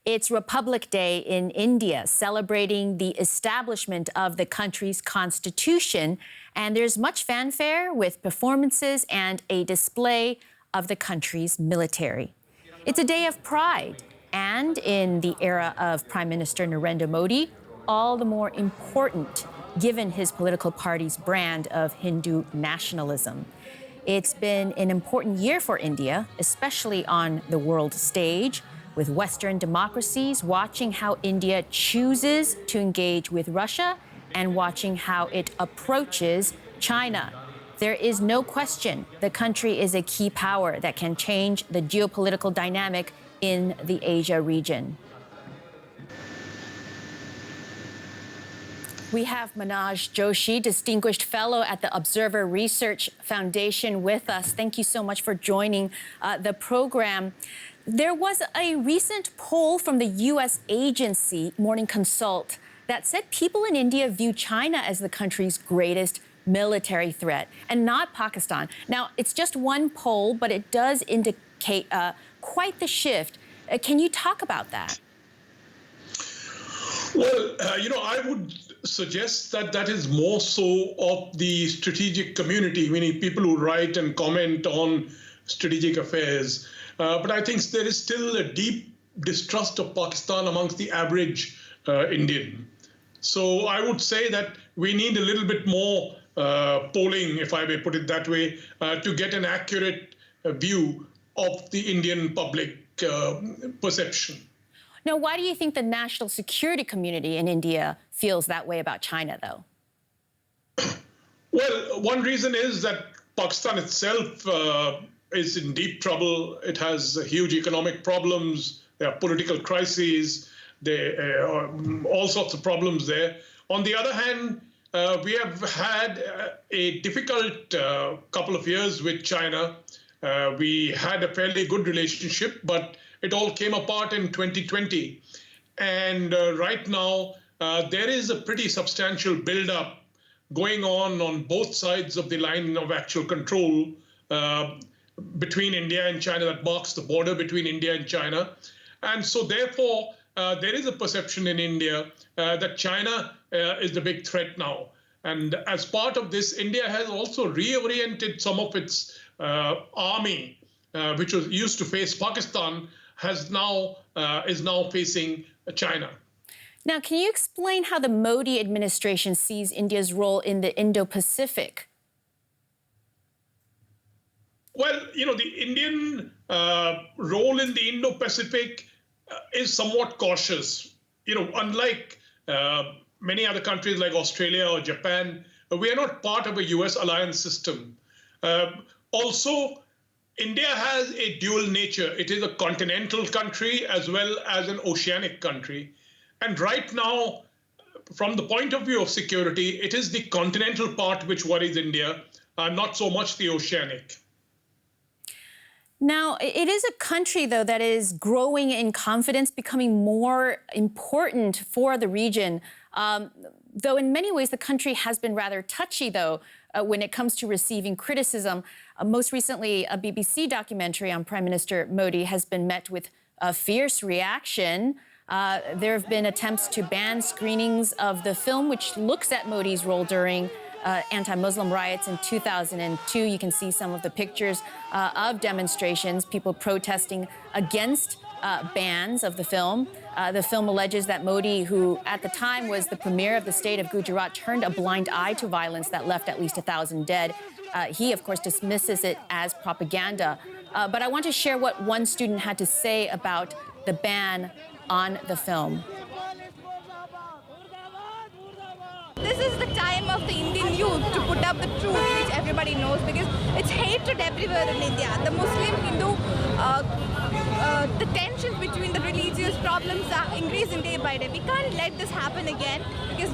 It's Republic Day in India, celebrating the establishment of the country's constitution. And there's much fanfare with performances and a display of the country's military. It's a day of pride. And in the era of Prime Minister Narendra Modi, all the more important, given his political party's brand of Hindu nationalism. It's been an important year for India, especially on the world stage, with Western democracies watching how India chooses to engage with Russia and watching how it approaches China. There is no question the country is a key power that can change the geopolitical dynamic in the Asia region. We have Manoj Joshi, Distinguished Fellow at the Observer Research Foundation, with us. Thank you so much for joining the program. There was a recent poll from the U.S. agency, Morning Consult, that said people in India view China as the country's greatest military threat, and not Pakistan. Now, it's just one poll, but it does indicate quite the shift. Can you talk about that? Well, I would suggest that that is more so of the strategic community, meaning people who write and comment on strategic affairs. But I think there is still a deep distrust of Pakistan amongst the average Indian. So I would say that we need a little bit more polling, if I may put it that way, to get an accurate view of the Indian public perception. Now, why do you think the national security community in India feels that way about China, though? Well, one reason is that Pakistan itself is in deep trouble. It has huge economic problems. There are political crises. There are all sorts of problems there. On the other hand, we have had a difficult couple of years with China. We had a fairly good relationship, but it all came apart in 2020. And right now, there is a pretty substantial buildup going on both sides of the line of actual control between India and China, that marks the border between India and China. And so therefore, there is a perception in India that China is the big threat now. And as part of this, India has also reoriented some of its army, which was used to face Pakistan, is now facing China. Now, can you explain how the Modi administration sees India's role in the Indo-Pacific? Well, the Indian role in the Indo-Pacific is somewhat cautious. Unlike many other countries like Australia or Japan, we are not part of a US alliance system. Also, India has a dual nature. It is a continental country as well as an oceanic country. And right now, from the point of view of security, it is the continental part which worries India, not so much the oceanic. Now, it is a country, though, that is growing in confidence, becoming more important for the region. Though in many ways, the country has been rather touchy, though, when it comes to receiving criticism. Most recently, a BBC documentary on Prime Minister Modi has been met with a fierce reaction. There have been attempts to ban screenings of the film, which looks at Modi's role during anti-Muslim riots in 2002. You can see some of the pictures of demonstrations, people protesting against bans of the film. The film alleges that Modi, who at the time was the premier of the state of Gujarat, turned a blind eye to violence that left at least 1,000 dead. He, of course, dismisses it as propaganda. But I want to share what one student had to say about the ban on the film. This is the time of the Indian youth to put up the truth, which everybody knows, because it's hatred everywhere in India. The Muslim-Hindu, the tensions between the religious problems are increasing day by day. We can't let this happen again, because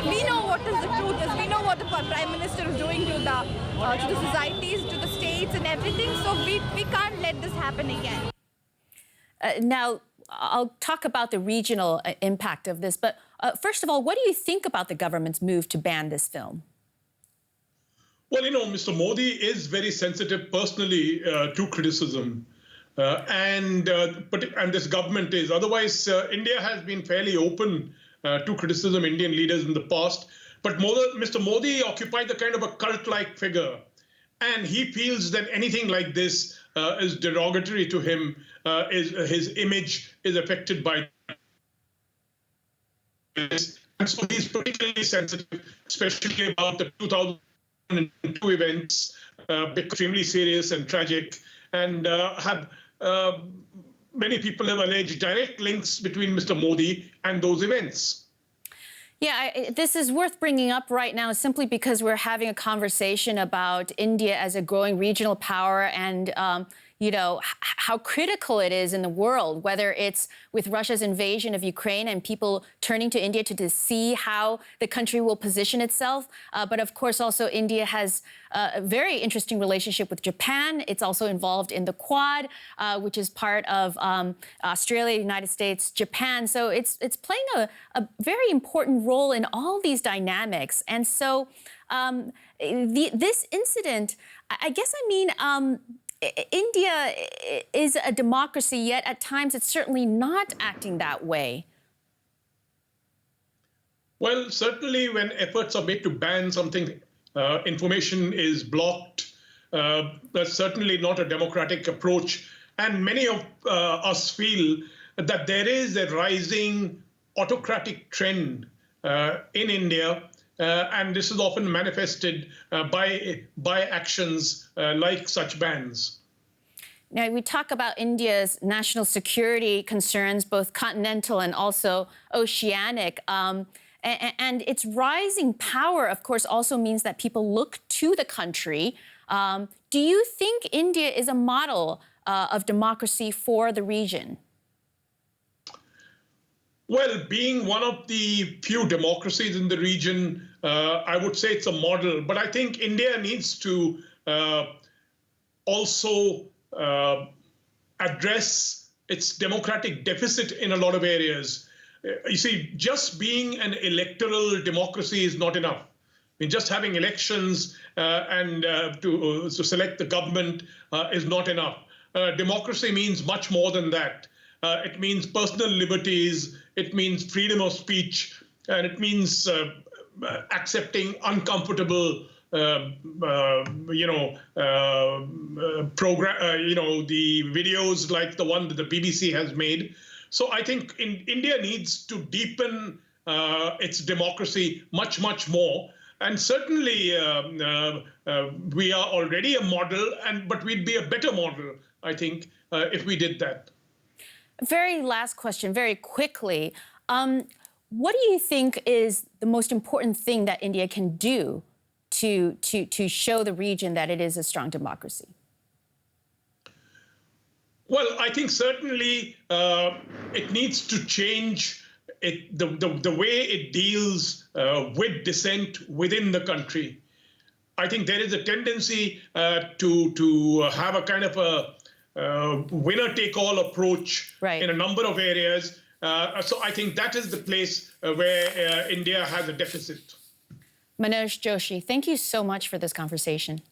we know what is the truth is. We know what the Prime Minister is doing to the societies, to the states and everything. So we can't let this happen again. Now, I'll talk about the regional impact of this, but first of all, what do you think about the government's move to ban this film? Well, Mr. Modi is very sensitive personally to criticism. and this government is. Otherwise, India has been fairly open to criticism Indian leaders in the past. But Mr. Modi occupies a kind of a cult-like figure, and he feels that anything like this is derogatory to him. His image is affected by this, and so he's particularly sensitive, especially about the 2002 events, extremely serious and tragic, and many people have alleged direct links between Mr. Modi and those events. Yeah, this is worth bringing up right now simply because we're having a conversation about India as a growing regional power and, you know, how critical it is in the world, whether it's with Russia's invasion of Ukraine and people turning to India to see how the country will position itself. But of course, also India has a very interesting relationship with Japan. It's also involved in the Quad, which is part of Australia, United States, Japan. So it's playing a very important role in all these dynamics. And so this incident, I guess, India is a democracy, yet at times it's certainly not acting that way. Well, certainly when efforts are made to ban something, information is blocked. That's certainly not a democratic approach. And many of us feel that there is a rising autocratic trend in India. And this is often manifested by actions like such bans. Now, we talk about India's national security concerns, both continental and also oceanic. And its rising power, of course, also means that people look to the country. Do you think India is a model of democracy for the region? Well, being one of the few democracies in the region, I would say it's a model. But I think India needs to also address its democratic deficit in a lot of areas. You see, just being an electoral democracy is not enough. I mean, just having elections and to select the government is not enough. Democracy means much more than that. It means personal liberties, it means freedom of speech, and it means accepting uncomfortable, the videos like the one that the BBC has made. So I think India needs to deepen its democracy much, much more. And certainly we are already a model, but we'd be a better model, I think, if we did that. Very last question, very quickly. What do you think is the most important thing that India can do to show the region that it is a strong democracy? Well, I think certainly it needs to change the way it deals with dissent within the country. I think there is a tendency to have a kind of a winner-take-all approach in a number of areas. So I think that is the place where India has a deficit. Manoj Joshi, thank you so much for this conversation.